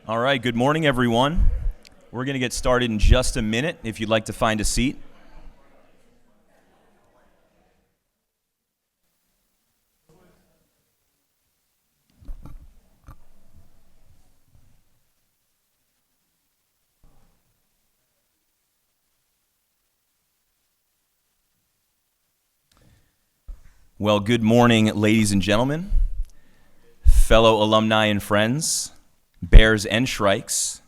All right, good morning, everyone. We're going to get started in just a minute if you'd like to find a seat. Well, good morning, ladies and gentlemen, fellow alumni and friends, Bears and Shrikes,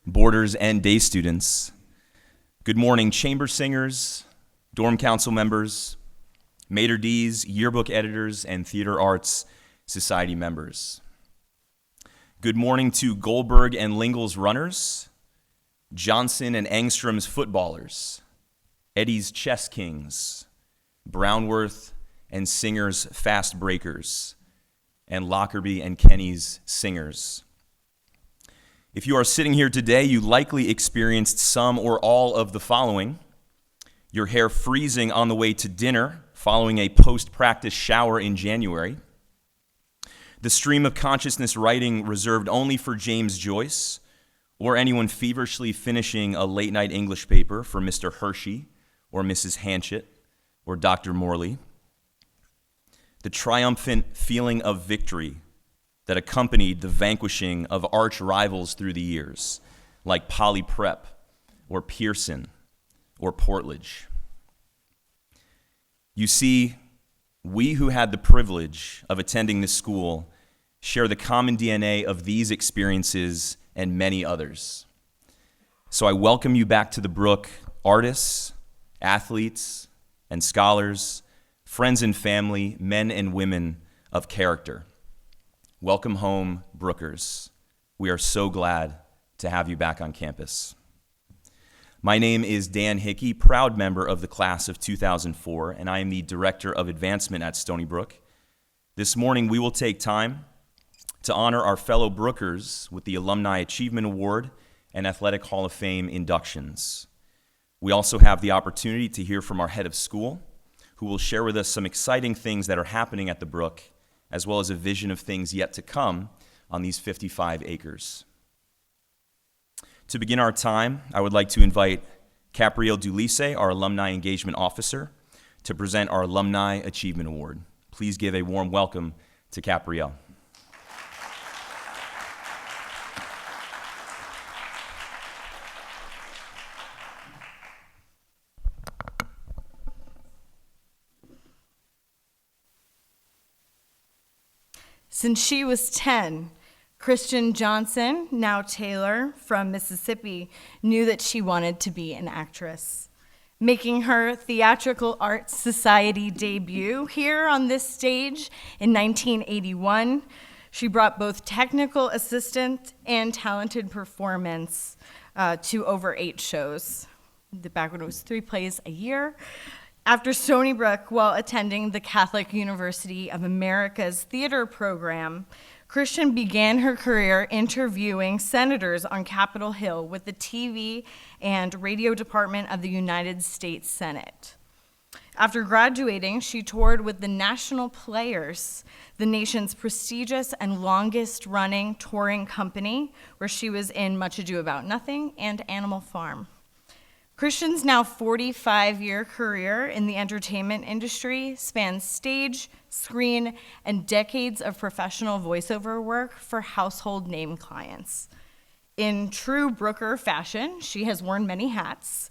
boarders and day students. Good morning, chamber singers, dorm council members, Mater D's, yearbook editors, and theater arts society members. Good morning to Goldberg and Lingle's runners, Johnson and Engstrom's footballers, Eddie's chess kings, Brownworth and Singer's fast breakers, and Lockerbie and Kenny's singers. If you are sitting here today, you likely experienced some or all of the following: your hair freezing on the way to dinner following a post-practice shower in January, the stream of consciousness writing reserved only for James Joyce or anyone feverishly finishing a late-night English paper for Mr. Hershey or Mrs. Hanchett or Dr. Morley, the triumphant feeling of victory that accompanied the vanquishing of arch rivals through the years, like Poly Prep or Pearson or Portledge. You see, we who had the privilege of attending this school share the common DNA of these experiences and many others. So I welcome you back to the Brook, artists, athletes, and scholars, friends and family, men and women of character. Welcome home, Brookers. We are so glad to have you back on campus. My name is Dan Hickey, proud member of the class of 2004, and I am the Director of Advancement at Stony Brook. This morning, we will take time to honor our fellow Brookers with the Alumni Achievement Award and Athletic Hall of Fame inductions. We also have the opportunity to hear from our head of school, who will share with us some exciting things that are happening at the Brook, as well as a vision of things yet to come on these 55 acres. To begin our time, I would like to invite Caprielle Dulisse, our Alumni Engagement Officer, to present our Alumni Achievement Award. Please give a warm welcome to Caprielle. Since she was 10, Christian Johnson, now Taylor, from Mississippi, knew that she wanted to be an actress. Making her Theatrical Arts Society debut here on this stage in 1981, she brought both technical assistance and talented performance to over 8 shows. Back when it was 3 plays a year. After Stony Brook, while attending the Catholic University of America's theater program, Christian began her career interviewing senators on Capitol Hill with the TV and radio department of the United States Senate. After graduating, she toured with the National Players, the nation's prestigious and longest-running touring company, where she was in Much Ado About Nothing and Animal Farm. Christian's now 45-year career in the entertainment industry spans stage, screen, and decades of professional voiceover work for household name clients. In true Brooker fashion, she has worn many hats,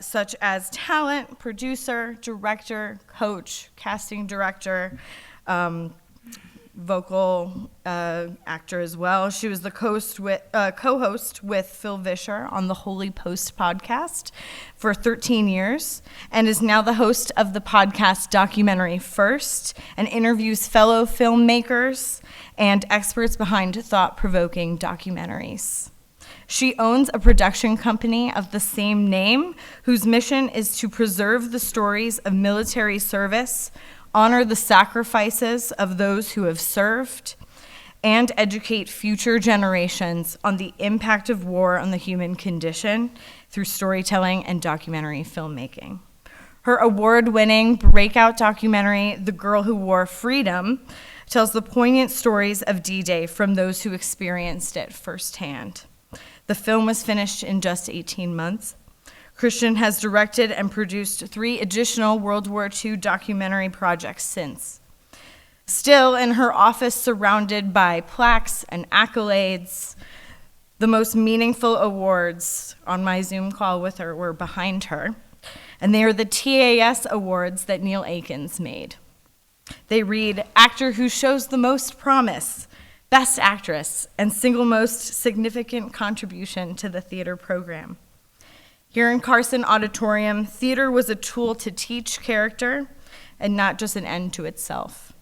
such as talent, producer, director, coach, casting director, vocal actor as well. She was the co-host with Phil Vischer on the Holy Post podcast for 13 years and is now the host of the podcast Documentary First and interviews fellow filmmakers and experts behind thought-provoking documentaries. She owns a production company of the same name, whose mission is to preserve the stories of military service, honor the sacrifices of those who have served, and educate future generations on the impact of war on the human condition through storytelling and documentary filmmaking. Her award-winning breakout documentary, The Girl Who Wore Freedom, tells the poignant stories of D-Day from those who experienced it firsthand. The film was finished in just 18 months. Christian has directed and produced 3 additional World War II documentary projects since. Still in her office, surrounded by plaques and accolades, the most meaningful awards on my Zoom call with her were behind her, and they are the TAS awards that Neil Akins made. They read, Actor Who Shows the Most Promise, Best Actress, and Single Most Significant Contribution to the Theater Program. Here in Carson Auditorium, theater was a tool to teach character and not just an end to itself.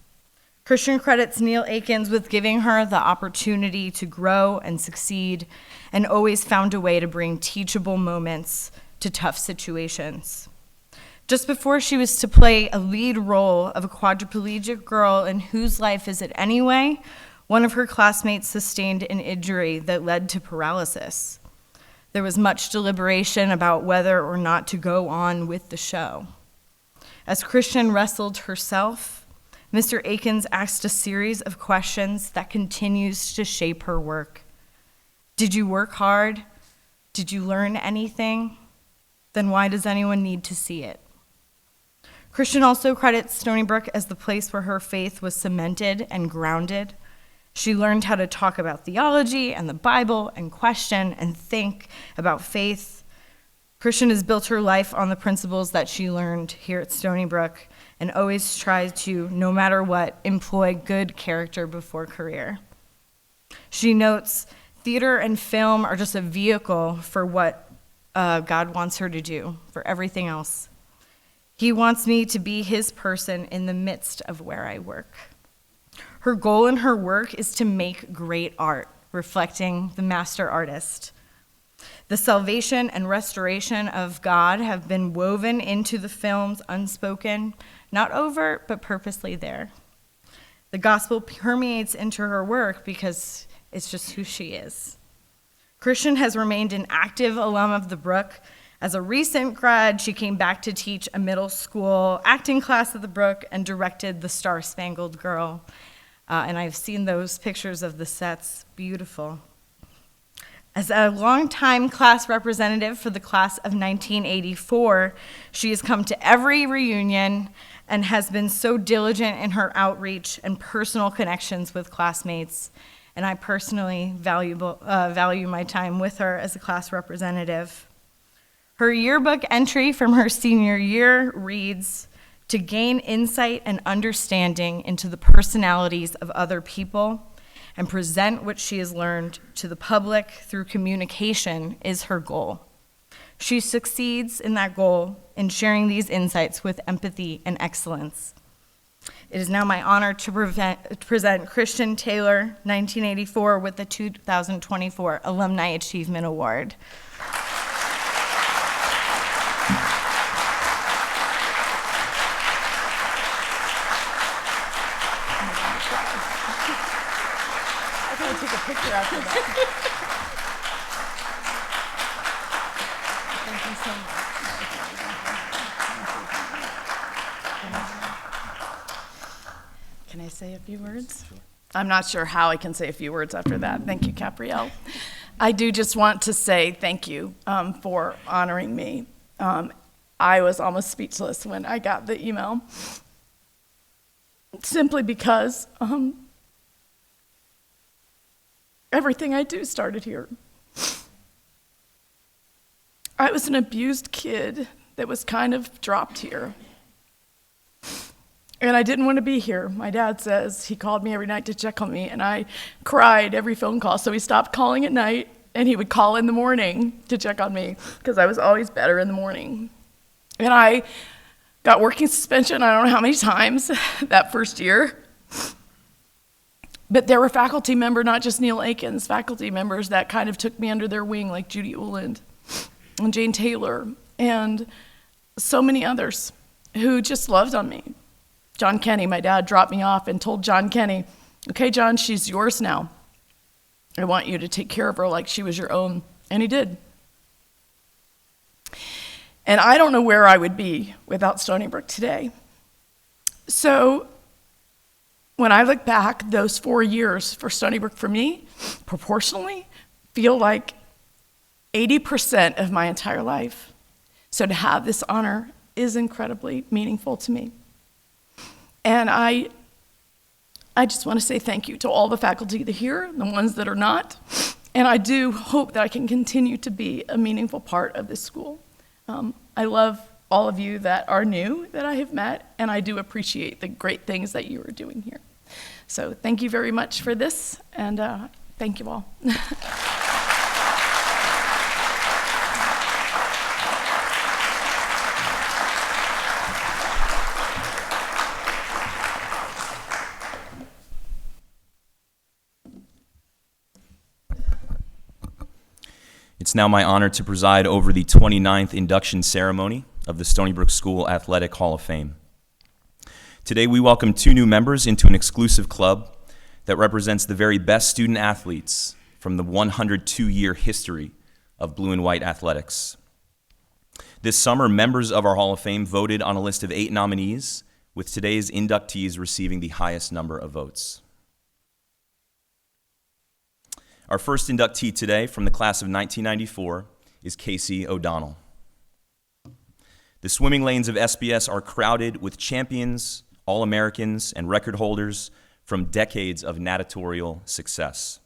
Christian credits Neil Akins with giving her the opportunity to grow and succeed, and always found a way to bring teachable moments to tough situations. Just before she was to play a lead role of a quadriplegic girl in Whose Life Is It Anyway?, one of her classmates sustained an injury that led to paralysis. There was much deliberation about whether or not to go on with the show. As Christian wrestled herself, Mr. Akins asked a series of questions that continues to shape her work. Did you work hard? Did you learn anything? Then why does anyone need to see it? Christian also credits Stony Brook as the place where her faith was cemented and grounded. She learned how to talk about theology and the Bible and question and think about faith. Christian has built her life on the principles that she learned here at Stony Brook and always tries to, no matter what, employ good character before career. She notes, theater and film are just a vehicle for what God wants her to do, for everything else. He wants me to be his person in the midst of where I work. Her goal in her work is to make great art, reflecting the master artist. The salvation and restoration of God have been woven into the films, unspoken, not overt, but purposely there. The gospel permeates into her work because it's just who she is. Christian has remained an active alum of the Brook. As a recent grad, she came back to teach a middle school acting class at the Brook and directed The Star-Spangled Girl. And I've seen those pictures of the sets, beautiful. As a longtime class representative for the class of 1984, she has come to every reunion and has been so diligent in her outreach and personal connections with classmates. And I personally value my time with her as a class representative. Her yearbook entry from her senior year reads, to gain insight and understanding into the personalities of other people and present what she has learned to the public through communication is her goal. She succeeds in that goal in sharing these insights with empathy and excellence. It is now my honor to present Christian Taylor, 1984, with the 2024 Alumni Achievement Award. Take a picture after that. Thank you so much. Can I say a few words? I'm not sure how I can say a few words after that. Thank you, Caprielle. I do just want to say thank you for honoring me. I was almost speechless when I got the email, simply because everything I do started here. I was an abused kid that was kind of dropped here. And I didn't want to be here. My dad says he called me every night to check on me, and I cried every phone call. So he stopped calling at night, and he would call in the morning to check on me because I was always better in the morning. And I got working suspension, I don't know how many times that first year. But there were faculty members, not just Neil Akins, faculty members that kind of took me under their wing, like Judy Uland and Jane Taylor, and so many others who just loved on me. John Kenny, my dad, dropped me off and told John Kenny, okay, John, she's yours now. I want you to take care of her like she was your own. And he did. And I don't know where I would be without Stony Brook today. So When I look back, those 4 years for Stony Brook for me, proportionally, feel like 80% of my entire life. So to have this honor is incredibly meaningful to me. And I just want to say thank you to all the faculty that are here, the ones that are not. And I do hope that I can continue to be a meaningful part of this school. I love all of you that are new that I have met, and I do appreciate the great things that you are doing here. So thank you very much for this, and thank you all. It's now my honor to preside over the 29th induction ceremony of the Stony Brook School Athletic Hall of Fame. Today we welcome 2 new members into an exclusive club that represents the very best student athletes from the 102-year history of blue and white athletics. This summer, members of our Hall of Fame voted on a list of 8 nominees, with today's inductees receiving the highest number of votes. Our first inductee today from the class of 1994 is Casey O'Donnell. The swimming lanes of SBS are crowded with champions, All-Americans, and record holders from decades of natatorial success.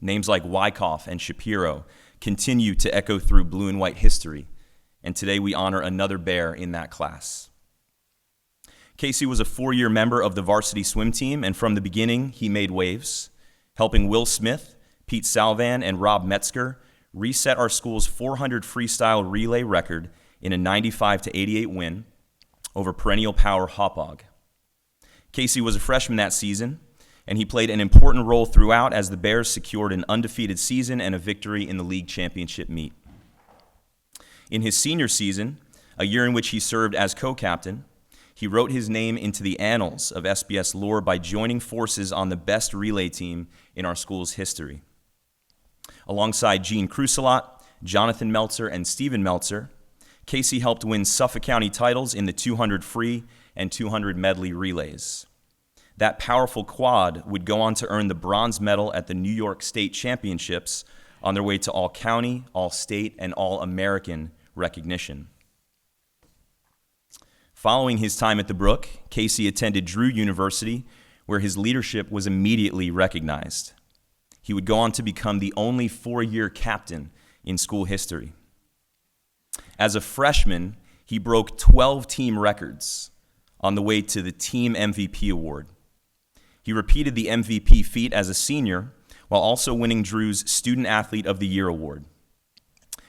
Names like Wyckoff and Shapiro continue to echo through blue and white history, and today we honor another Bear in that class. Casey was a 4-year member of the varsity swim team, and from the beginning, he made waves, helping Will Smith, Pete Salvan, and Rob Metzger reset our school's 400 freestyle relay record in a 95-88 win over perennial power Hauppauge. Casey was a freshman that season, and he played an important role throughout as the Bears secured an undefeated season and a victory in the league championship meet. In his senior season, a year in which he served as co-captain, he wrote his name into the annals of SBS lore by joining forces on the best relay team in our school's history. Alongside Gene Cruselot, Jonathan Meltzer, and Stephen Meltzer, Casey helped win Suffolk County titles in the 200 free and 200 medley relays. That powerful quad would go on to earn the bronze medal at the New York State Championships on their way to all-county, all-state, and all-American recognition. Following his time at the Brook, Casey attended Drew University, where his leadership was immediately recognized. He would go on to become the only 4-year captain in school history. As a freshman, he broke 12 team records on the way to the Team MVP award. He repeated the MVP feat as a senior while also winning Drew's Student Athlete of the Year award.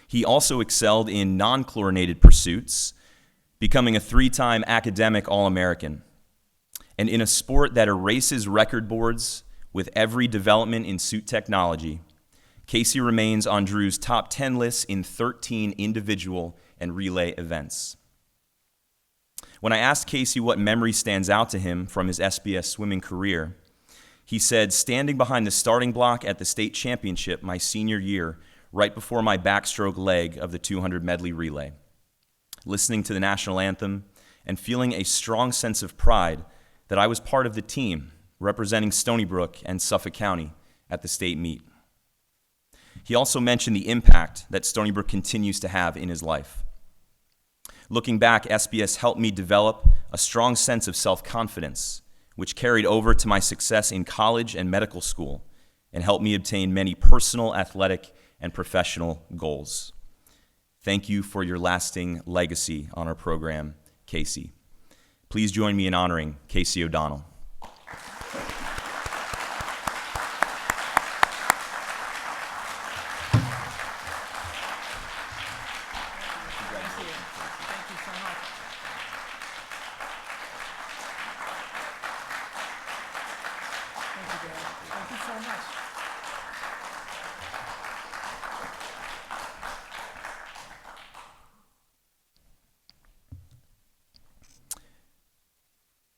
He also excelled in non-chlorinated pursuits, becoming a 3-time academic All-American. And in a sport that erases record boards with every development in suit technology, Casey remains on Drew's top 10 lists in 13 individual and relay events. When I asked Casey what memory stands out to him from his SBS swimming career, he said, standing behind the starting block at the state championship my senior year, right before my backstroke leg of the 200 medley relay, listening to the national anthem and feeling a strong sense of pride that I was part of the team representing Stony Brook and Suffolk County at the state meet. He also mentioned the impact that Stony Brook continues to have in his life. Looking back, SBS helped me develop a strong sense of self-confidence, which carried over to my success in college and medical school and helped me obtain many personal, athletic, and professional goals. Thank you for your lasting legacy on our program, Casey. Please join me in honoring Casey O'Donnell.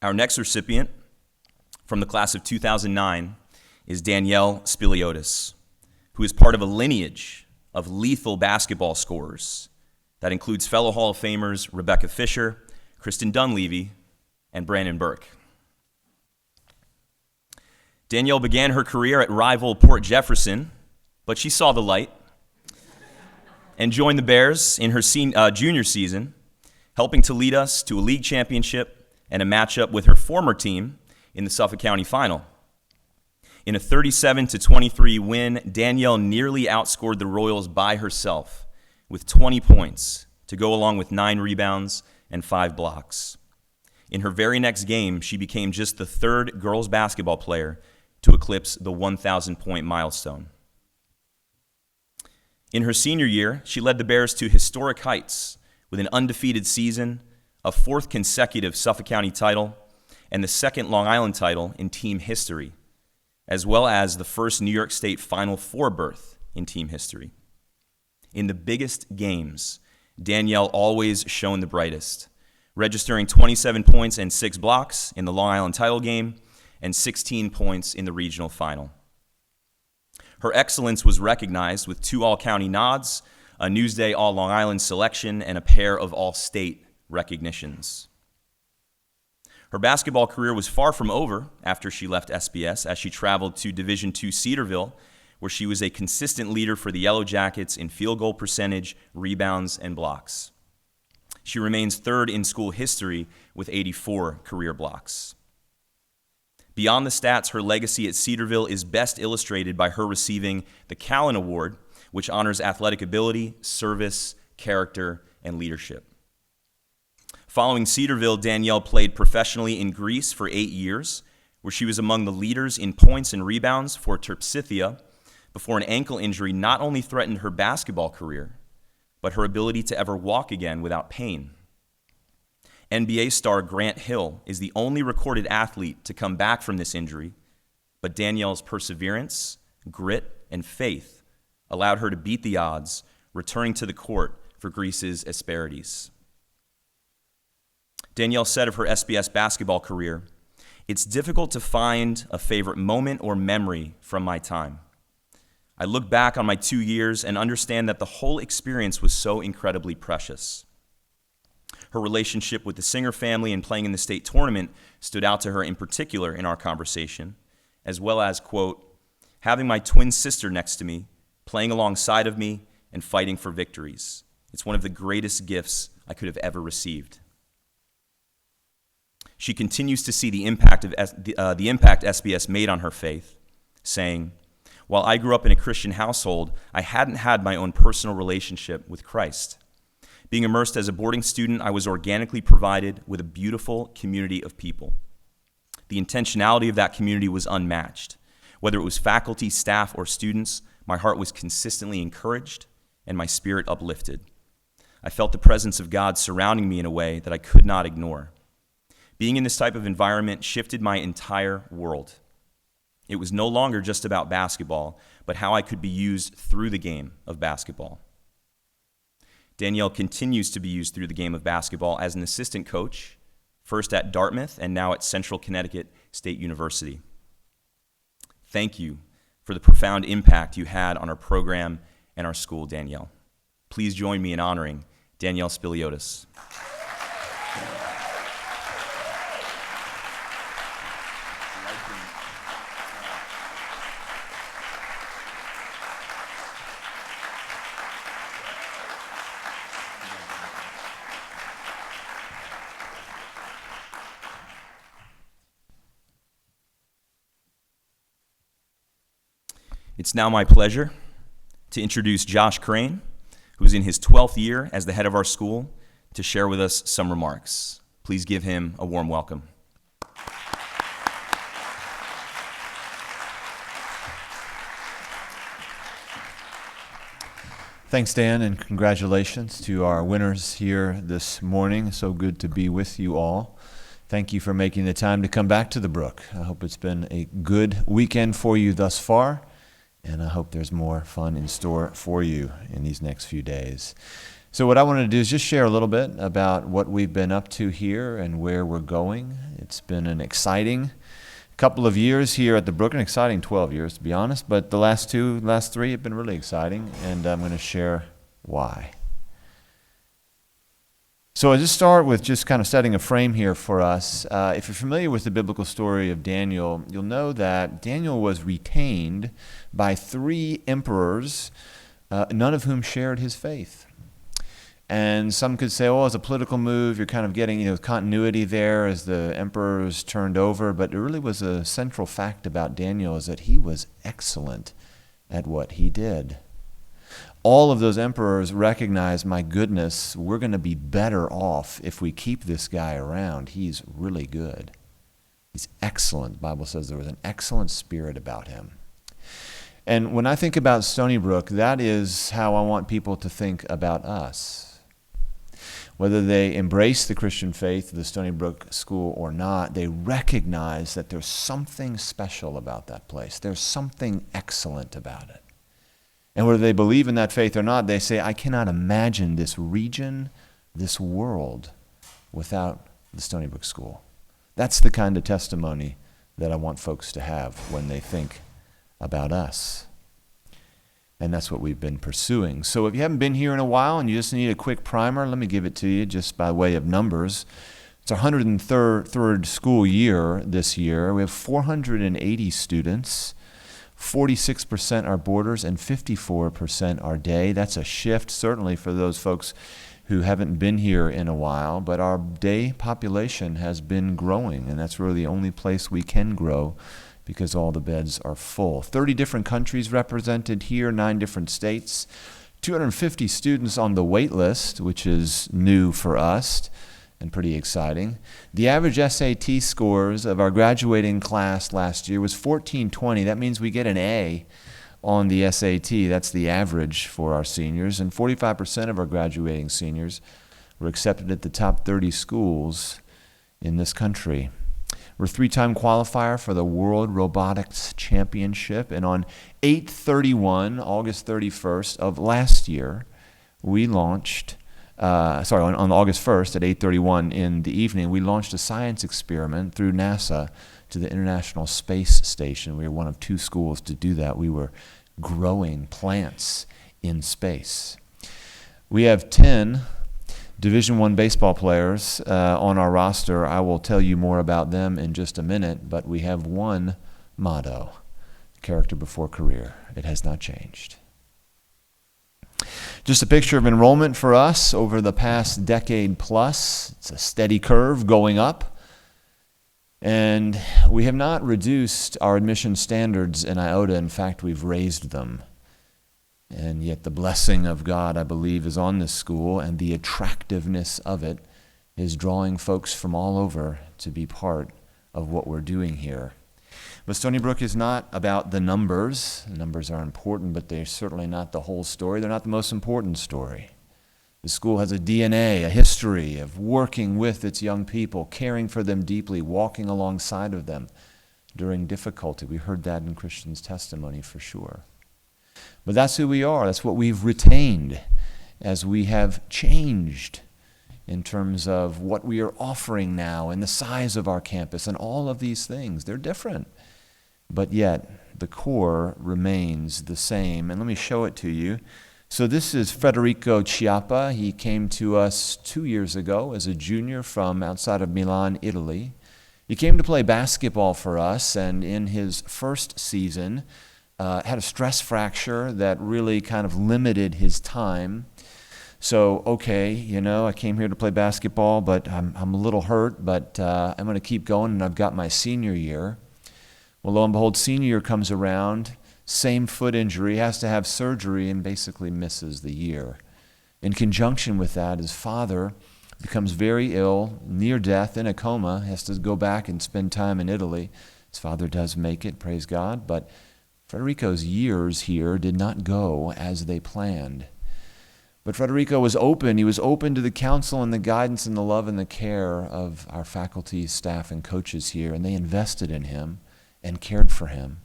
Our next recipient from the class of 2009 is Danielle Spiliotis, who is part of a lineage of lethal basketball scorers that includes fellow Hall of Famers Rebecca Fisher, Kristen Dunleavy, and Brandon Burke. Danielle began her career at rival Port Jefferson, but she saw the light and joined the Bears in her junior season, helping to lead us to a league championship and a matchup with her former team in the Suffolk County Final. In a 37-23 win, Danielle nearly outscored the Royals by herself with 20 points to go along with 9 rebounds and 5 blocks. In her very next game, she became just the 3rd girls basketball player to eclipse the 1,000-point milestone. In her senior year, she led the Bears to historic heights with an undefeated season, a 4th consecutive Suffolk County title, and the 2nd Long Island title in team history, as well as the first New York State Final Four berth in team history. In the biggest games, Danielle always shone the brightest, registering 27 points and 6 blocks in the Long Island title game and 16 points in the regional final. Her excellence was recognized with 2 All-County nods, a Newsday All-Long Island selection, and a pair of All-State recognitions. Her basketball career was far from over after she left SBS, as she traveled to Division II Cedarville, where she was a consistent leader for the Yellow Jackets in field goal percentage, rebounds, and blocks. She remains 3rd in school history with 84 career blocks. Beyond the stats, her legacy at Cedarville is best illustrated by her receiving the Callan Award, which honors athletic ability, service, character, and leadership. Following Cedarville, Danielle played professionally in Greece for 8 years, where she was among the leaders in points and rebounds for Terpsithia, before an ankle injury not only threatened her basketball career, but her ability to ever walk again without pain. NBA star Grant Hill is the only recorded athlete to come back from this injury, but Danielle's perseverance, grit, and faith allowed her to beat the odds, returning to the court for Greece's Asperities. Danielle said of her SBS basketball career, "It's difficult to find a favorite moment or memory from my time. I look back on my 2 years and understand that the whole experience was so incredibly precious." Her relationship with the Singer family and playing in the state tournament stood out to her in particular in our conversation, as well as, quote, "having my twin sister next to me, playing alongside of me, and fighting for victories. It's one of the greatest gifts I could have ever received." She continues to see the impact SBS made on her faith, saying, "While I grew up in a Christian household, I hadn't had my own personal relationship with Christ. Being immersed as a boarding student, I was organically provided with a beautiful community of people. The intentionality of that community was unmatched. Whether it was faculty, staff, or students, my heart was consistently encouraged and my spirit uplifted. I felt the presence of God surrounding me in a way that I could not ignore. Being in this type of environment shifted my entire world. It was no longer just about basketball, but how I could be used through the game of basketball." Danielle continues to be used through the game of basketball as an assistant coach, first at Dartmouth and now at Central Connecticut State University. Thank you for the profound impact you had on our program and our school, Danielle. Please join me in honoring Danielle Spiliotis. It's now my pleasure to introduce Josh Crane, who's in his 12th year as the head of our school, to share with us some remarks. Please give him a warm welcome. Thanks, Dan, and congratulations to our winners here this morning. So good to be with you all. Thank you for making the time to come back to the Brook. I hope it's been a good weekend for you thus far, and I hope there's more fun in store for you in these next few days. So what I wanted to do is just share a little bit about what we've been up to here and where we're going. It's been an exciting couple of years here at the Brook, an exciting 12 years to be honest, but the last 3 have been really exciting, and I'm going to share why. So I just start with just kind of setting a frame here for us. If you're familiar with the biblical story of Daniel, you'll know that Daniel was retained by 3 emperors, none of whom shared his faith. And some could say, oh, as a political move, you're kind of getting continuity there as the emperors turned over. But it really was a central fact about Daniel is that he was excellent at what he did. All of those emperors recognized, my goodness, we're going to be better off if we keep this guy around. He's really good. He's excellent. The Bible says there was an excellent spirit about him. And when I think about Stony Brook, that is how I want people to think about us. Whether they embrace the Christian faith of the Stony Brook School or not, they recognize that there's something special about that place. There's something excellent about it. And whether they believe in that faith or not, they say, I cannot imagine this region, this world, without the Stony Brook School. That's the kind of testimony that I want folks to have when they think about us. And that's what we've been pursuing. So if you haven't been here in a while and you just need a quick primer, let me give it to you just by way of numbers. It's our 103rd school year this year. We have 480 students. 46% are boarders and 54% are day. That's a shift, certainly for those folks who haven't been here in a while, but our day population has been growing, and that's really the only place we can grow because all the beds are full. 30 different countries represented here, 9 different states, 250 students on the wait list, which is new for us and pretty exciting. The average SAT scores of our graduating class last year was 1420. That means we get an A on the SAT. That's the average for our seniors. And 45% of our graduating seniors were accepted at the top 30 schools in this country. We're a 3-time qualifier for the World Robotics Championship. And on 8/31, August 31st of last year, we launched on August 1st at 8:31 in the evening, we launched a science experiment through NASA to the International Space Station. We were one of 2 schools to do that. We were growing plants in space. We have 10 Division I baseball players on our roster. I will tell you more about them in just a minute, but we have one motto, character before career. It has not changed. Just a picture of enrollment for us over the past decade plus. It's a steady curve going up. And we have not reduced our admission standards in iota. In fact, we've raised them. And yet the blessing of God, I believe, is on this school, and the attractiveness of it is drawing folks from all over to be part of what we're doing here. But Stony Brook is not about the numbers. The numbers are important, but they're certainly not the whole story. They're not the most important story. The school has a DNA, a history of working with its young people, caring for them deeply, walking alongside of them during difficulty. We heard that in Christian's testimony for sure. But that's who we are. That's what we've retained as we have changed in terms of what we are offering now and the size of our campus and all of these things. They're different. But yet, the core remains the same. And let me show it to you. So this is Federico Chiappa. He came to us 2 years ago as a junior from outside of Milan, Italy. He came to play basketball for us, and in his first season, had a stress fracture that really kind of limited his time. So, I came here to play basketball, but I'm a little hurt, but I'm going to keep going, and I've got my senior year. Well, lo and behold, senior year comes around, same foot injury, has to have surgery, and basically misses the year. In conjunction with that, his father becomes very ill, near death, in a coma, has to go back and spend time in Italy. His father does make it, praise God, but Federico's years here did not go as they planned. But Federico was open. He was open to the counsel and the guidance and the love and the care of our faculty, staff, and coaches here, and they invested in him and cared for him.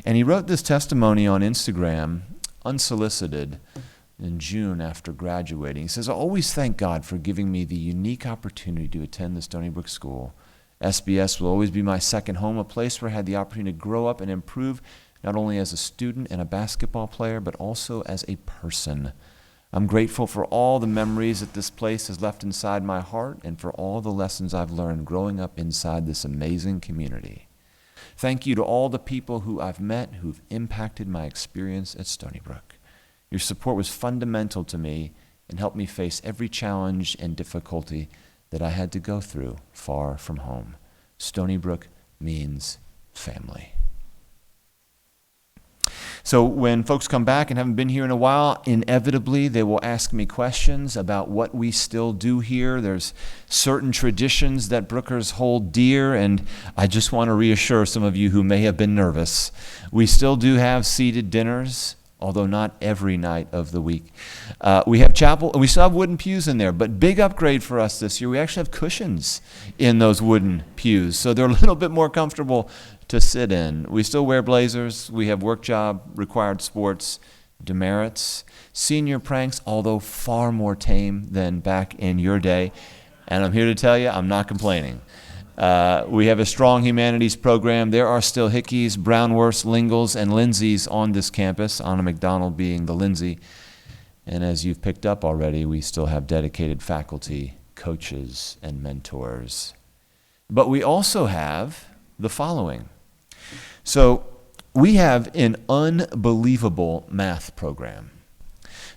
And he wrote this testimony on Instagram, unsolicited, in June after graduating. He says, I always thank God for giving me the unique opportunity to attend the Stony Brook School. SBS will always be my second home, a place where I had the opportunity to grow up and improve, not only as a student and a basketball player, but also as a person. I'm grateful for all the memories that this place has left inside my heart and for all the lessons I've learned growing up inside this amazing community. Thank you to all the people who I've met who've impacted my experience at Stony Brook. Your support was fundamental to me and helped me face every challenge and difficulty that I had to go through far from home. Stony Brook means family. So when folks come back and haven't been here in a while, inevitably they will ask me questions about what we still do here. There's certain traditions that Brookers hold dear, and I just want to reassure some of you who may have been nervous. We still do have seated dinners, although not every night of the week. We have chapel, and we still have wooden pews in there, but big upgrade for us this year. We actually have cushions in those wooden pews, so they're a little bit more comfortable to sit in. We still wear blazers. We have work job, required sports, demerits, senior pranks, although far more tame than back in your day. And I'm here to tell you, I'm not complaining. We have a strong humanities program. There are still Hickeys, Brownworths, Lingles, and Lindsays on this campus, Anna McDonald being the Lindsay. And as you've picked up already, we still have dedicated faculty, coaches, and mentors. But we also have the following. So we have an unbelievable math program.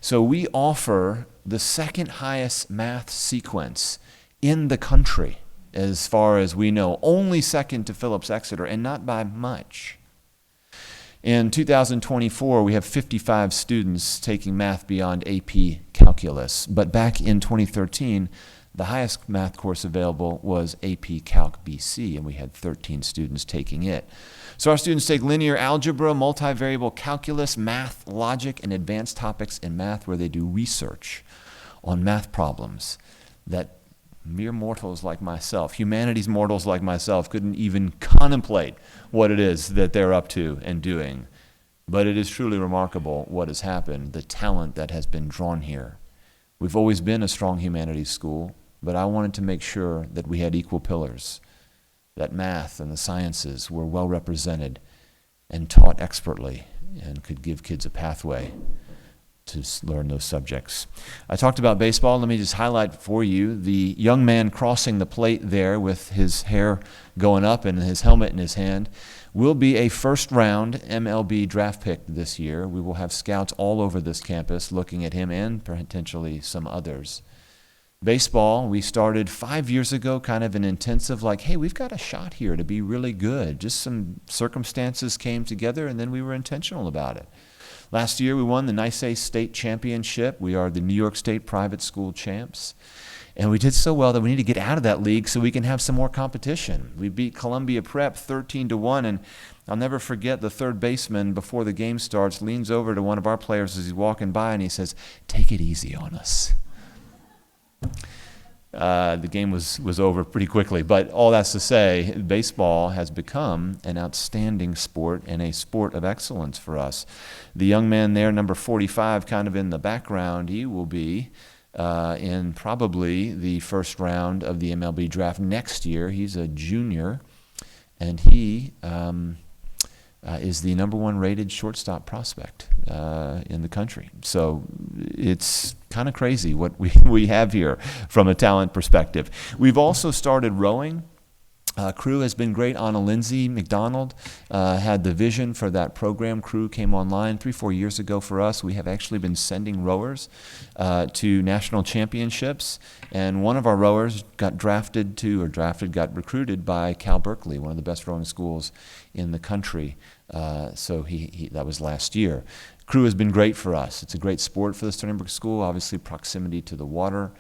So we offer the second highest math sequence in the country, as far as we know, only second to Phillips Exeter, and not by much. In 2024, we have 55 students taking math beyond AP Calculus, but back in 2013, the highest math course available was AP Calc BC, and we had 13 students taking it. So our students take linear algebra, multivariable calculus, math, logic, and advanced topics in math where they do research on math problems that mere mortals like myself, humanities mortals like myself, couldn't even contemplate what it is that they're up to and doing. But it is truly remarkable what has happened, the talent that has been drawn here. We've always been a strong humanities school, but I wanted to make sure that we had equal pillars, that math and the sciences were well represented and taught expertly and could give kids a pathway to learn those subjects. I talked about baseball. Let me just highlight for you the young man crossing the plate there with his hair going up and his helmet in his hand will be a first-round MLB draft pick this year. We will have scouts all over this campus looking at him and potentially some others. Baseball, we started 5 years ago, kind of an intensive, like, hey, we've got a shot here to be really good. Just some circumstances came together, and then we were intentional about it. Last year, we won the NYSE State Championship. We are the New York State Private School champs. And we did so well that we need to get out of that league so we can have some more competition. We beat Columbia Prep 13-1, and I'll never forget the third baseman before the game starts leans over to one of our players as he's walking by, and he says, "Take it easy on us." The game was over pretty quickly, but all that's to say, baseball has become an outstanding sport and a sport of excellence for us. The young man there, number 45, kind of in the background, he will be in probably the first round of the MLB draft next year. He's a junior, and he is the number one rated shortstop prospect in the country. So it's kind of crazy what we have here from a talent perspective. We've also started rowing. Crew has been great. Anna Lindsay McDonald had the vision for that program. Crew came online 3-4 years ago for us. We have actually been sending rowers to national championships, and one of our rowers got got recruited by Cal Berkeley, one of the best rowing schools in the country. So that was last year. Crew has been great for us. It's a great sport for the Stony Brook School, obviously proximity to the water.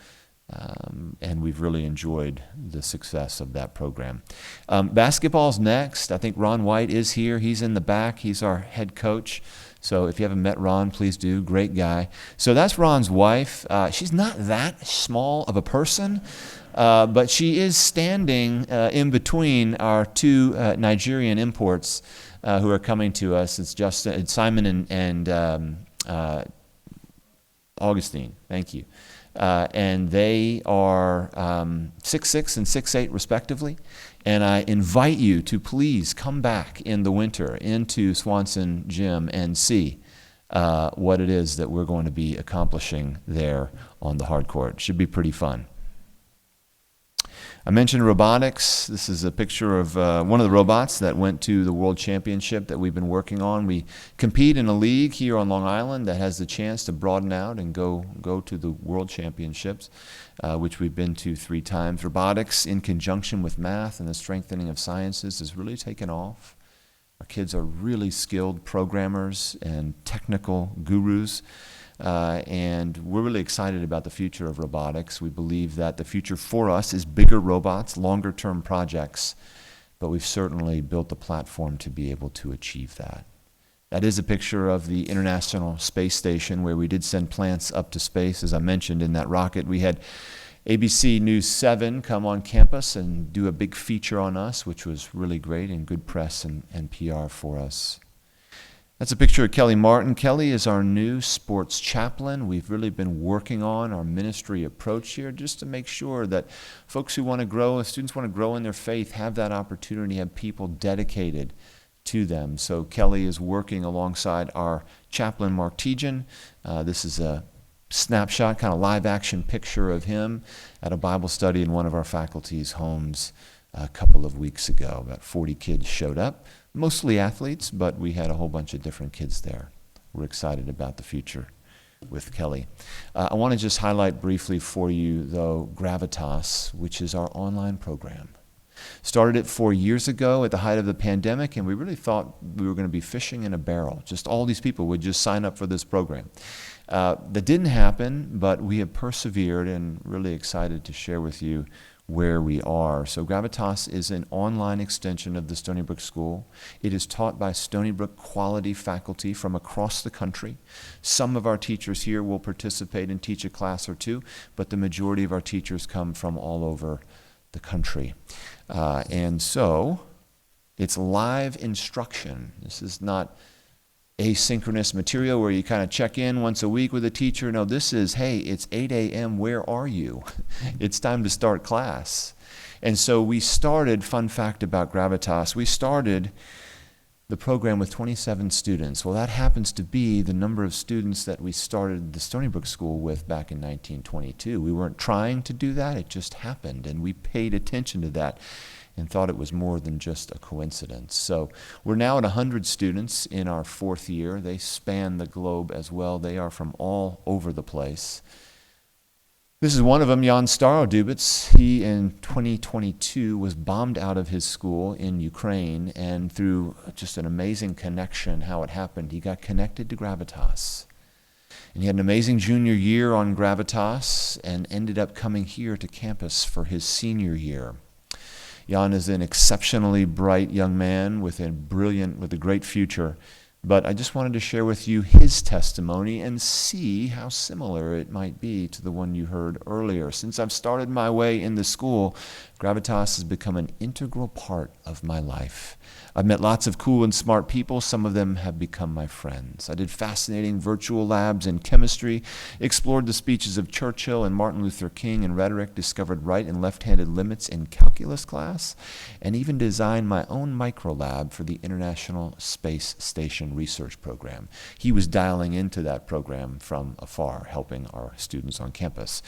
And we've really enjoyed the success of that program. Basketball's next. I think Ron White is here. He's in the back. He's our head coach. So if you haven't met Ron, please do. Great guy. So that's Ron's wife. She's not that small of a person, but she is standing in between our two Nigerian imports who are coming to us. It's Simon and Augustine. Thank you. And they are 6'6" and 6'8" respectively. And I invite you to please come back in the winter into Swanson Gym and see what it is that we're going to be accomplishing there on the hard court. Should be pretty fun. I mentioned robotics. This is a picture of one of the robots that went to the World Championship that we've been working on. We compete in a league here on Long Island that has the chance to broaden out and go to the World Championships, which we've been to 3 times. Robotics in conjunction with math and the strengthening of sciences has really taken off. Our kids are really skilled programmers and technical gurus. And we're really excited about the future of robotics. We believe that the future for us is bigger robots, longer-term projects, but we've certainly built the platform to be able to achieve that. That is a picture of the International Space Station where we did send plants up to space. As I mentioned, in that rocket, we had ABC News 7 come on campus and do a big feature on us, which was really great and good press and PR for us. That's a picture of Kelly Martin. Kelly is our new sports chaplain. We've really been working on our ministry approach here just to make sure that folks who want to grow, students want to grow in their faith, have that opportunity, have people dedicated to them. So Kelly is working alongside our chaplain, Mark Tejan. This is a snapshot, kind of live action picture of him at a Bible study in one of our faculty's homes a couple of weeks ago. About 40 kids showed up. Mostly athletes, but we had a whole bunch of different kids there. We're excited about the future with Kelly. I want to just highlight briefly for you, though, Gravitas, which is our online program. Started it 4 years ago at the height of the pandemic, and we really thought we were going to be fishing in a barrel. Just all these people would just sign up for this program. That didn't happen, but we have persevered and really excited to share with you where we are. So Gravitas is an online extension of the Stony Brook School. It is taught by Stony Brook quality faculty from across the country. Some of our teachers here will participate and teach a class or two, but the majority of our teachers come from all over the country. And so it's live instruction. This is not asynchronous material where you kind of check in once a week with a teacher. No, this is, hey, it's 8 a.m., where are you? It's time to start class. And so we started, fun fact about Gravitas, we started the program with 27 students. Well, that happens to be the number of students that we started the Stony Brook School with back in 1922. We weren't trying to do that, it just happened, and we paid attention to that and thought it was more than just a coincidence. So we're now at 100 students in our 4th year. They span the globe as well. They are from all over the place. This is one of them, Jan Starodubitz. He, in 2022, was bombed out of his school in Ukraine, and through just an amazing connection, how it happened, he got connected to Gravitas. And he had an amazing junior year on Gravitas and ended up coming here to campus for his senior year. Jan is an exceptionally bright young man with a great future. But I just wanted to share with you his testimony and see how similar it might be to the one you heard earlier. Since I've started my way in the school, Gravitas has become an integral part of my life. I've met lots of cool and smart people. Some of them have become my friends. I did fascinating virtual labs in chemistry, explored the speeches of Churchill and Martin Luther King in rhetoric, discovered right and left-handed limits in calculus class, and even designed my own microlab for the International Space Station research program. He was dialing into that program from afar, helping our students on campus.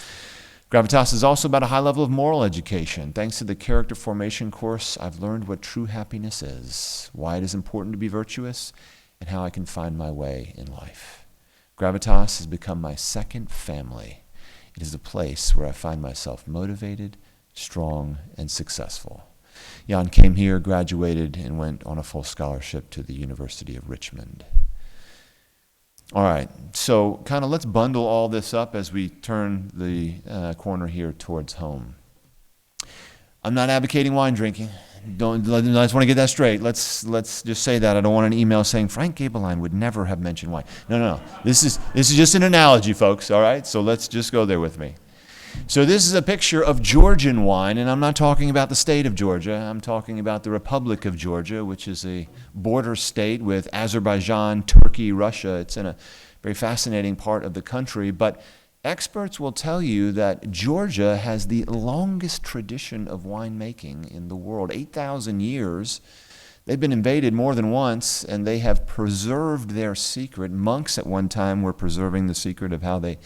Gravitas is also about a high level of moral education. Thanks to the character formation course, I've learned what true happiness is, why it is important to be virtuous, and how I can find my way in life. Gravitas has become my second family. It is a place where I find myself motivated, strong, and successful. Jan came here, graduated, and went on a full scholarship to the University of Richmond. All right, so kind of let's bundle all this up as we turn the corner here towards home. I'm not advocating wine drinking. I just want to get that straight. Let's just say that. I don't want an email saying Frank Gabeline would never have mentioned wine. No. This is just an analogy, folks, all right? So let's just go there with me. So this is a picture of Georgian wine, and I'm not talking about the state of Georgia. I'm talking about the Republic of Georgia, which is a border state with Azerbaijan, Turkey, Russia. It's in a very fascinating part of the country, but experts will tell you that Georgia has the longest tradition of winemaking in the world, 8,000 years. They've been invaded more than once, and they have preserved their secret. Monks at one time were preserving the secret of how they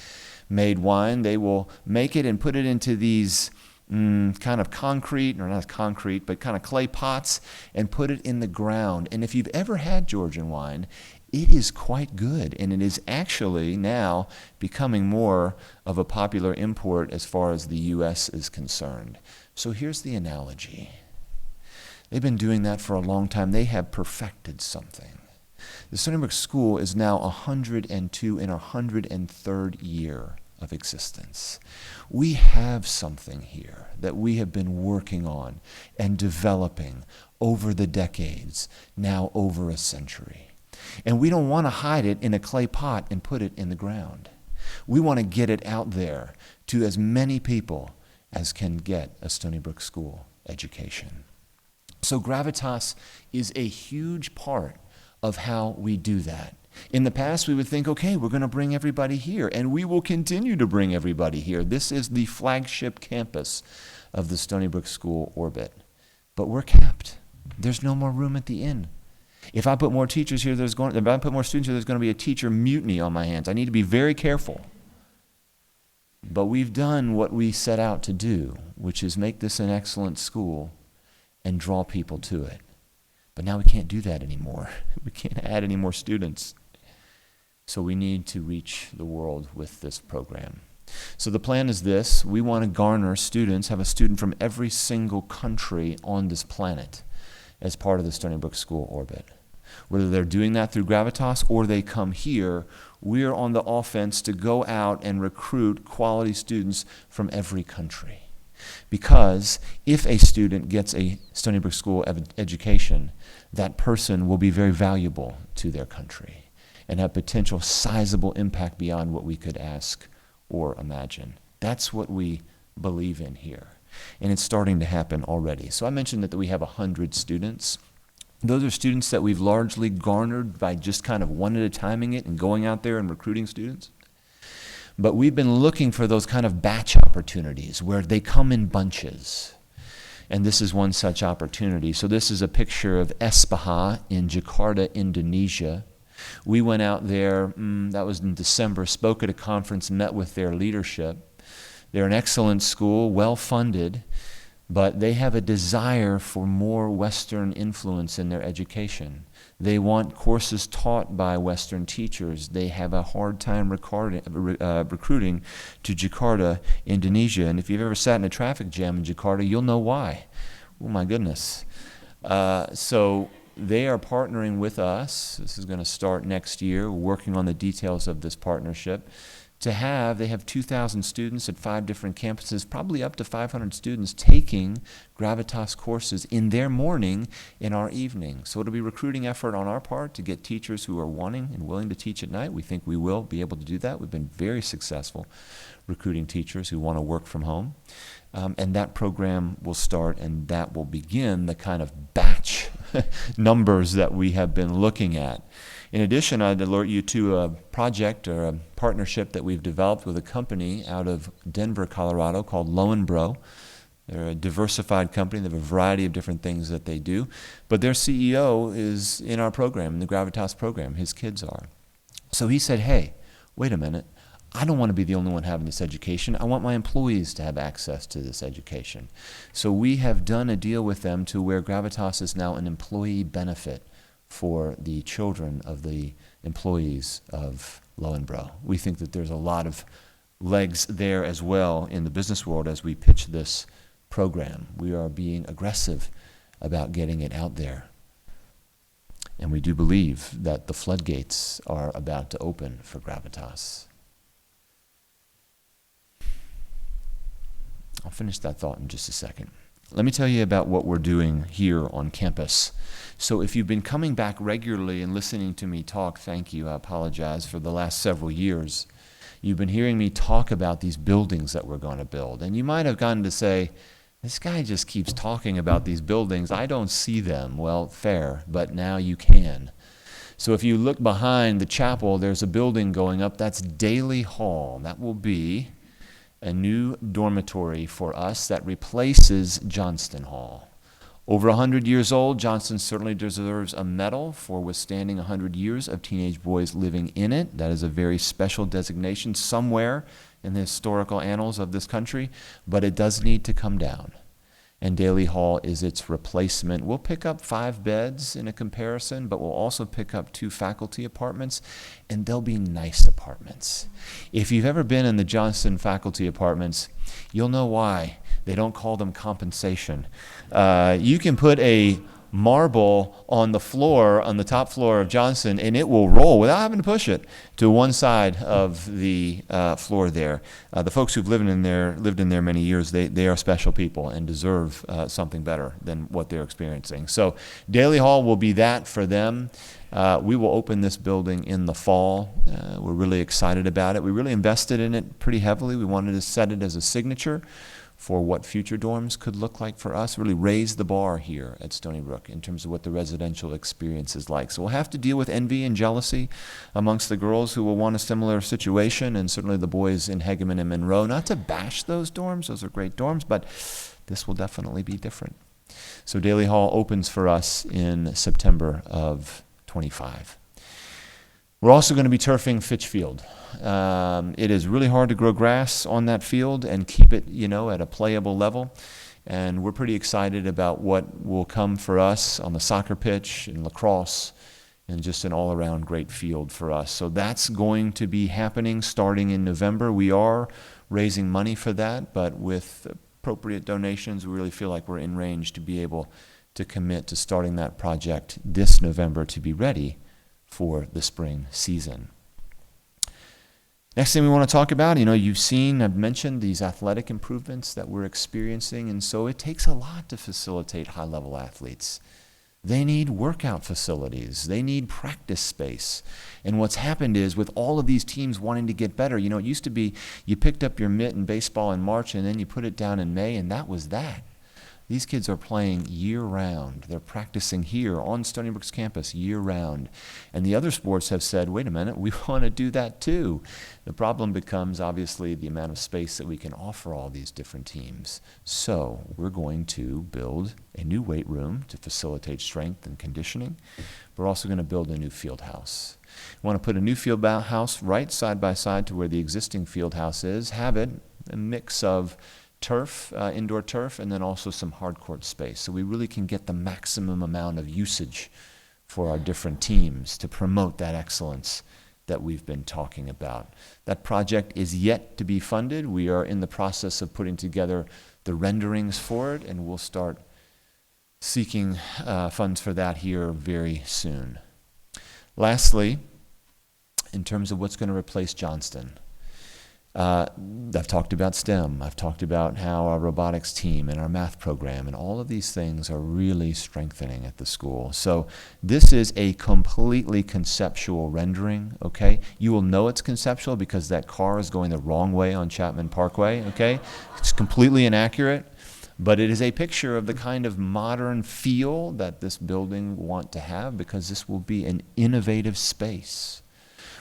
made wine. They will make it and put it into these kind of concrete, or not concrete, but kind of clay pots, and put it in the ground. And if you've ever had Georgian wine, it is quite good, and it is actually now becoming more of a popular import as far as the U.S. is concerned. So here's the analogy. They've been doing that for a long time. They have perfected something. The Stony Brook School is now 102 in our 103rd year of existence. We have something here that we have been working on and developing over the decades, now over a century. And we don't want to hide it in a clay pot and put it in the ground. We want to get it out there to as many people as can get a Stony Brook School education. So gravitas is a huge part of how we do that. In the past, we would think, okay, we're going to bring everybody here, and we will continue to bring everybody here. This is the flagship campus of the Stony Brook School orbit. But we're capped. There's no more room at the inn. If I put more teachers here, if I put more students here, there's going to be a teacher mutiny on my hands. I need to be very careful. But we've done what we set out to do, which is make this an excellent school and draw people to it. But now we can't do that anymore. We can't add any more students. So we need to reach the world with this program. So the plan is this. We want to garner students, have a student from every single country on this planet as part of the Stony Brook School orbit. Whether they're doing that through Gravitas or they come here, we're on the offense to go out and recruit quality students from every country. Because if a student gets a Stony Brook School education, that person will be very valuable to their country and have potential sizable impact beyond what we could ask or imagine. That's what we believe in here. And it's starting to happen already. So I mentioned that we have 100 students. Those are students that we've largely garnered by just kind of one-at-a-timing it and going out there and recruiting students. But we've been looking for those kind of batch opportunities where they come in bunches. And this is one such opportunity. So this is a picture of Espaha in Jakarta, Indonesia. We went out there, that was in December, spoke at a conference, met with their leadership. They're an excellent school, well-funded, but they have a desire for more Western influence in their education. They want courses taught by Western teachers. They have a hard time recruiting to Jakarta, Indonesia. And if you've ever sat in a traffic jam in Jakarta, you'll know why. Oh my goodness. So they are partnering with us. This is going to start next year, working on the details of this partnership. They have 2,000 students at 5 different campuses, probably up to 500 students taking Gravitas courses in their morning, in our evening. So it'll be a recruiting effort on our part to get teachers who are wanting and willing to teach at night. We think we will be able to do that. We've been very successful recruiting teachers who want to work from home. And that program will start, and that will begin the kind of batch numbers that we have been looking at. In addition, I'd alert you to a project or a partnership that we've developed with a company out of Denver, Colorado called Lowenbro. They're a diversified company. They have a variety of different things that they do. But their CEO is in our program, in the Gravitas program. His kids are. So he said, hey, wait a minute. I don't want to be the only one having this education. I want my employees to have access to this education. So we have done a deal with them to where Gravitas is now an employee benefit for the children of the employees of Lowenbro. We think that there's a lot of legs there as well in the business world as we pitch this program. We are being aggressive about getting it out there. And we do believe that the floodgates are about to open for Gravitas. I'll finish that thought in just a second. Let me tell you about what we're doing here on campus. So if you've been coming back regularly and listening to me talk, thank you, I apologize, for the last several years. You've been hearing me talk about these buildings that we're going to build. And you might have gotten to say, this guy just keeps talking about these buildings. I don't see them. Well, fair, but now you can. So if you look behind the chapel, there's a building going up. That's Daly Hall. That will be a new dormitory for us that replaces Johnston Hall. Over 100 years old, Johnston certainly deserves a medal for withstanding 100 years of teenage boys living in it. That is a very special designation somewhere in the historical annals of this country, but it does need to come down. And Daly Hall is its replacement. We'll pick up 5 beds in a comparison, but we'll also pick up 2 faculty apartments, and they'll be nice apartments. If you've ever been in the Johnston faculty apartments, you'll know why they don't call them compensation. You can put a marble on the floor, on the top floor of Johnston, and it will roll without having to push it to one side of the floor there. The folks who've lived in there many years, they are special people and deserve something better than what they're experiencing. So Daly Hall will be that for them. We will open this building in the fall. We're really excited about it. We really invested in it pretty heavily. We wanted to set it as a signature for what future dorms could look like for us, really raise the bar here at Stony Brook in terms of what the residential experience is like. So we'll have to deal with envy and jealousy amongst the girls who will want a similar situation, and certainly the boys in Hegeman and Monroe. Not to bash those dorms, those are great dorms, but this will definitely be different. So Daly Hall opens for us in September of 25. We're also going to be turfing Fitch Field. It is really hard to grow grass on that field and keep it, at a playable level. And we're pretty excited about what will come for us on the soccer pitch and lacrosse and just an all-around great field for us. So that's going to be happening starting in November. We are raising money for that, but with appropriate donations, we really feel like we're in range to be able to commit to starting that project this November to be ready for the spring season. Next thing we want to talk about, I've mentioned these athletic improvements that we're experiencing, and so it takes a lot to facilitate high-level athletes. They need workout facilities. They need practice space. And what's happened is with all of these teams wanting to get better, it used to be you picked up your mitt in baseball in March and then you put it down in May, and that was that. These kids are playing year-round. They're practicing here on Stony Brook's campus year-round. And the other sports have said, wait a minute, we want to do that too. The problem becomes, obviously, the amount of space that we can offer all these different teams. So we're going to build a new weight room to facilitate strength and conditioning. We're also going to build a new field house. We want to put a new field house right side by side to where the existing field house is, have it a mix of turf, indoor turf, and then also some hard court space. So we really can get the maximum amount of usage for our different teams to promote that excellence that we've been talking about. That project is yet to be funded. We are in the process of putting together the renderings for it, and we'll start seeking funds for that here very soon. Lastly, in terms of what's going to replace Johnston, I've talked about STEM. I've talked about how our robotics team and our math program and all of these things are really strengthening at the school. So this is a completely conceptual rendering, okay? You will know it's conceptual because that car is going the wrong way on Chapman Parkway, okay? It's completely inaccurate, but it is a picture of the kind of modern feel that this building will want to have because this will be an innovative space.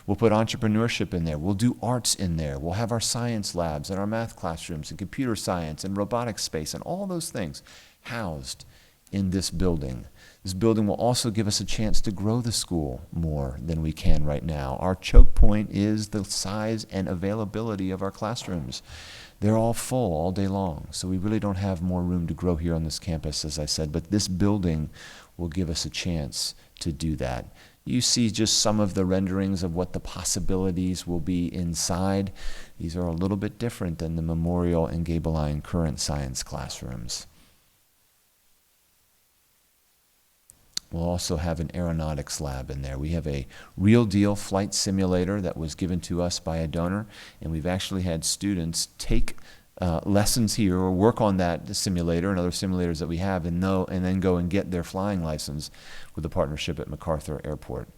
We'll put entrepreneurship in there. We'll do arts in there. We'll have our science labs and our math classrooms and computer science and robotics space and all those things housed in this building. This building will also give us a chance to grow the school more than we can right now. Our choke point is the size and availability of our classrooms. They're all full all day long, so we really don't have more room to grow here on this campus, as I said, but this building will give us a chance to do that. You see just some of the renderings of what the possibilities will be inside. These are a little bit different than the Memorial and Gabeline current science classrooms. We'll also have an aeronautics lab in there. We have a real deal flight simulator that was given to us by a donor, and we've actually had students take lessons here or work on that simulator and other simulators that we have and then go and get their flying license with a partnership at MacArthur Airport.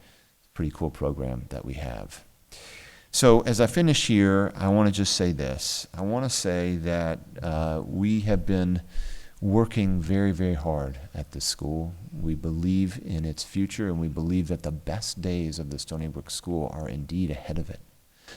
Pretty cool program that we have. So as I finish here, I want to just say this. I want to say that we have been working very, very hard at this school. We believe in its future, and we believe that the best days of the Stony Brook School are indeed ahead of it.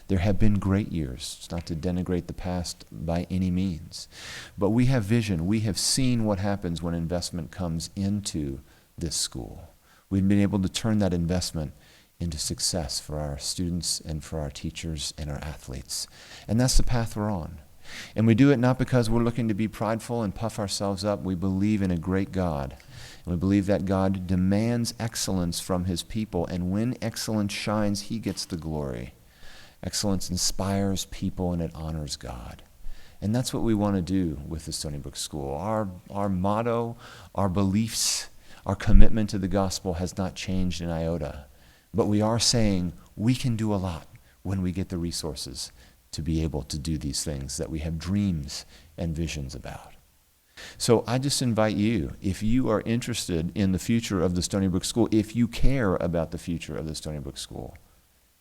There have been great years. It's not to denigrate the past by any means. But we have vision. We have seen what happens when investment comes into this school. We've been able to turn that investment into success for our students and for our teachers and our athletes. And that's the path we're on. And we do it not because we're looking to be prideful and puff ourselves up. We believe in a great God. And we believe that God demands excellence from his people. And when excellence shines, he gets the glory. Excellence inspires people and it honors God. And that's what we want to do with the Stony Brook School. Our motto, our beliefs, our commitment to the gospel has not changed an iota. But we are saying we can do a lot when we get the resources to be able to do these things that we have dreams and visions about. So I just invite you, if you are interested in the future of the Stony Brook School, if you care about the future of the Stony Brook School,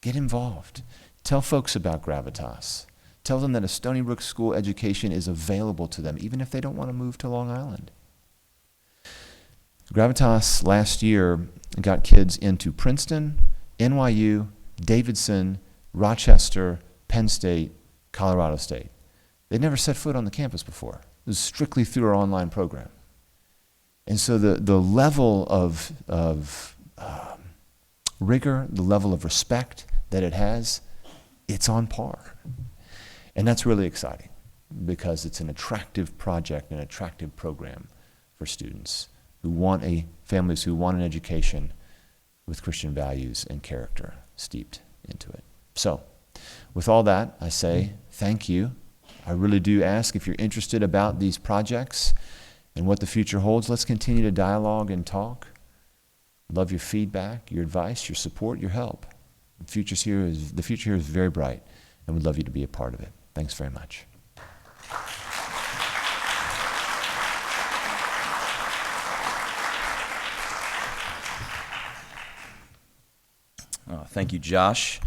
get involved. Tell folks about Gravitas. Tell them that a Stony Brook School education is available to them, even if they don't want to move to Long Island. Gravitas last year got kids into Princeton, NYU, Davidson, Rochester, Penn State, Colorado State. They'd never set foot on the campus before. It was strictly through our online program. And so the level of rigor, the level of respect that it has, it's on par. And that's really exciting because it's an attractive project, an attractive program for students who want families who want an education with Christian values and character steeped into it. So, with all that, I say thank you. I really do ask if you're interested about these projects and what the future holds, let's continue to dialogue and talk. Love your feedback, your advice, your support, your help. The future here is very bright, and we'd love you to be a part of it. Thanks very much. Thank you, Josh.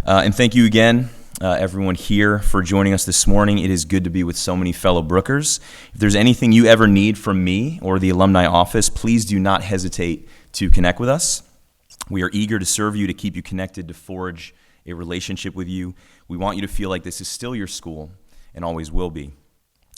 And thank you again, everyone here, for joining us this morning. It is good to be with so many fellow Brookers. If there's anything you ever need from me or the alumni office, please do not hesitate to connect with us. We are eager to serve you, to keep you connected, to forge a relationship with you. We want you to feel like this is still your school and always will be.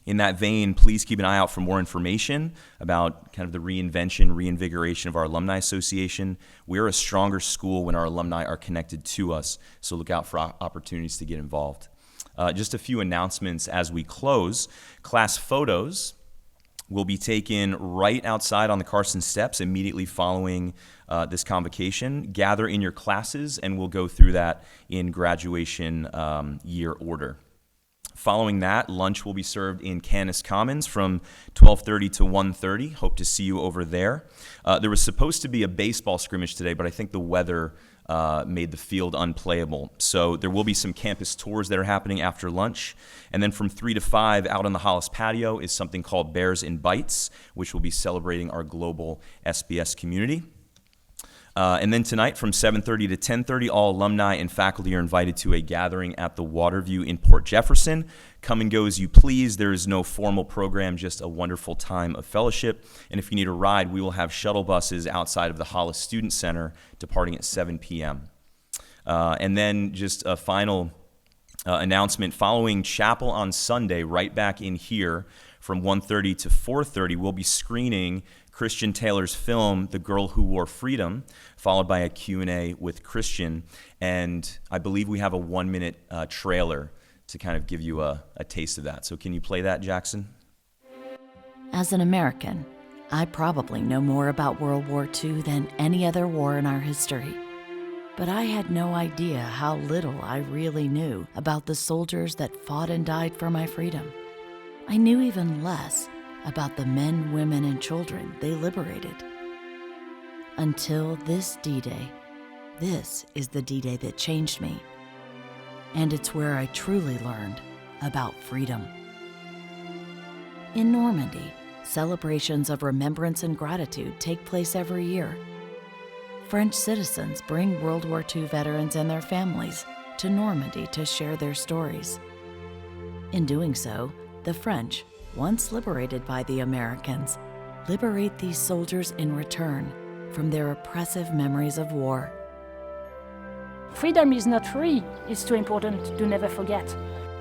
In that vein, please keep an eye out for more information about kind of the reinvigoration of our Alumni Association. We're a stronger school when our alumni are connected to us, so look out for opportunities to get involved. Just a few announcements as we close. Class photos will be taken right outside on the Carson steps immediately following this convocation. Gather in your classes, and we'll go through that in graduation year order. Following that, lunch will be served in Canis Commons from 12:30 to 1:30. Hope to see you over there. There was supposed to be a baseball scrimmage today, but I think the weather made the field unplayable. So there will be some campus tours that are happening after lunch. And then from 3 to 5, out on the Hollis patio is something called Bears and Bites, which will be celebrating our global SBS community. And then tonight from 7:30 to 10:30, all alumni and faculty are invited to a gathering at the Waterview in Port Jefferson. Come and go as you please. There is no formal program, just a wonderful time of fellowship. And if you need a ride, we will have shuttle buses outside of the Hollis Student Center departing at 7 p.m. And then just a final announcement. Following chapel on Sunday, right back in here from 1:30 to 4:30, we'll be screening Christian Taylor's film, The Girl Who Wore Freedom, followed by a Q&A with Christian. And I believe we have a 1-minute trailer to kind of give you a taste of that. So can you play that, Jackson? As an American, I probably know more about World War II than any other war in our history. But I had no idea how little I really knew about the soldiers that fought and died for my freedom. I knew even less about the men, women, and children they liberated. Until this D-Day. This is the D-Day that changed me. And it's where I truly learned about freedom. In Normandy, celebrations of remembrance and gratitude take place every year. French citizens bring World War II veterans and their families to Normandy to share their stories. In doing so, the French, once liberated by the Americans, liberate these soldiers in return from their oppressive memories of war. freedom is not free. It's too important to never forget.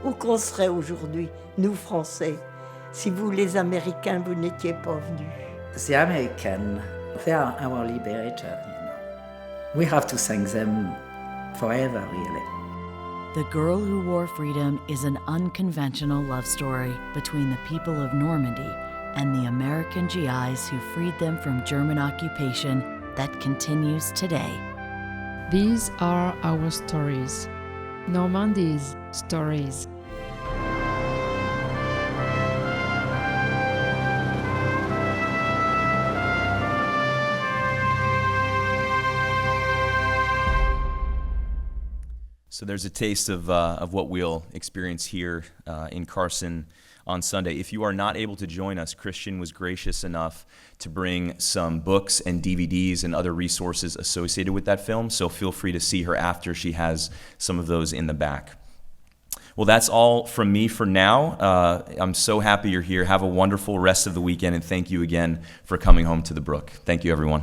Où qu'on serait aujourd'hui, nous Français, si vous les Américains, vous n'étiez pas venus. The Americans, they are our liberator, you know. We have to thank them forever, really. The Girl Who Wore Freedom is an unconventional love story between the people of Normandy and the American GIs who freed them from German occupation that continues today. These are our stories, Normandy's stories. So there's a taste of what we'll experience here in Carson on Sunday. If you are not able to join us, Christian was gracious enough to bring some books and DVDs and other resources associated with that film, so feel free to see her after. She has some of those in the back. Well, that's all from me for now. I'm so happy you're here. Have a wonderful rest of the weekend, and thank you again for coming home to the Brook. Thank you, everyone.